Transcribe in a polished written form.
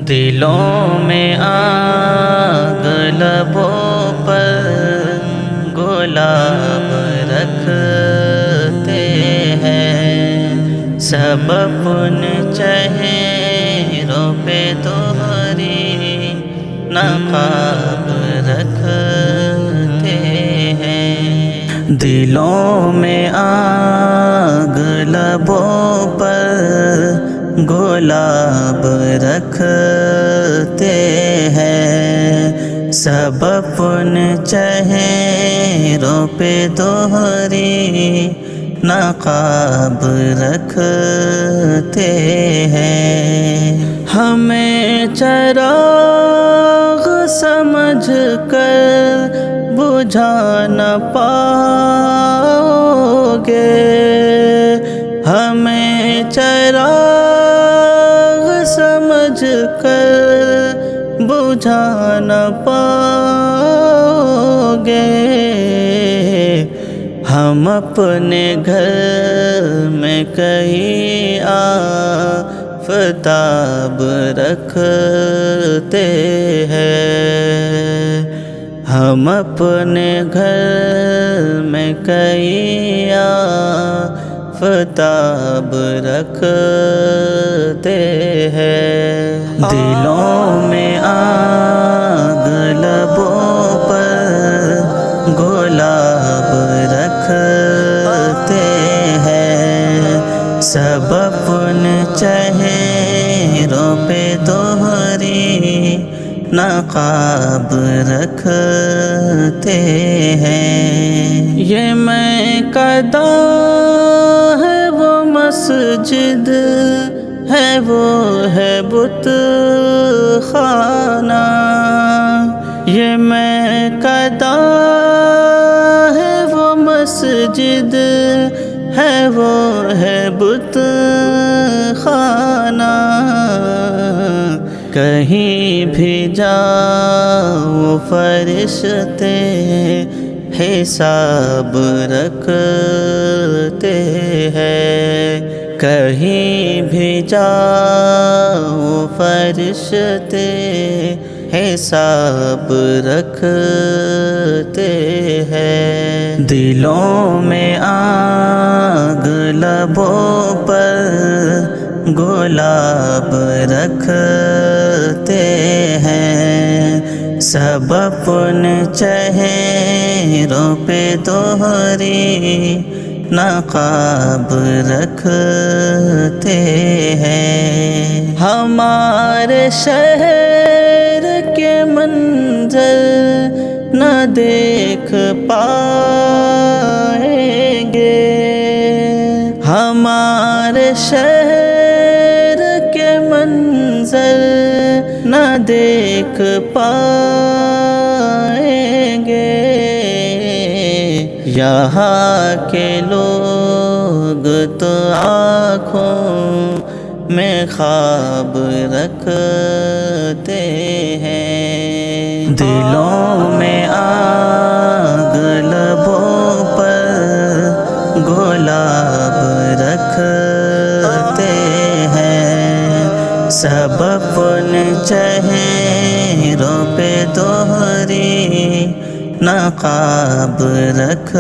دلوں میں آگ لبوں پر گلاب رکھتے ہیں، سب اپنے چہروں پہ تمہاری نقاب رکھتے ہیں۔ دلوں میں آگ لبوں پر گلاب رکھتے ہیں، سب اپنے چہروں پہ تمہاری نقاب رکھتے ہیں۔ ہمیں چراغ سمجھ کر بجھا نہ پاؤ گے، ہمیں چراغ سمجھ کر بجھا نہ پاؤ گے۔ ہم اپنے گھر میں کئی آفتاب رکھتے ہیں، ہم اپنے گھر میں کئی آفتاب رکھتے ہیں۔ دلوں میں آگ لبوں پر گلاب رکھتے ہیں، سب اپنے چہروں پہ تمہاری نقاب رکھتے ہیں۔ یہ میں قدا ہے وہ مسجد ہے، وہ ہے بت خانہ، یہ میں قدا ہے وہ مسجد ہے، وہ ہے بت خانہ۔ کہیں بھی جاؤ فرشتے حساب رکھتے ہیں، کہیں بھی جاؤ فرشتے حساب رکھتے ہیں۔ دلوں میں آگ لبوں پر گلاب رکھتے ہیں، سب اپنے چہروں پہ تمہاری نقاب رکھتے ہیں۔ ہمارے شہر کے منظر نہ دیکھ پائیں گے، ہمارے شہر کے منظر نہ دیکھ پائیں گے۔ یہاں کے لوگ تو آنکھوں میں خواب رکھتے ہیں، دلوں میں آگ لبوں پر گلاب رکھتے ہیں، سب اپنے چہروں پہ تمہاری نقاب رکھتے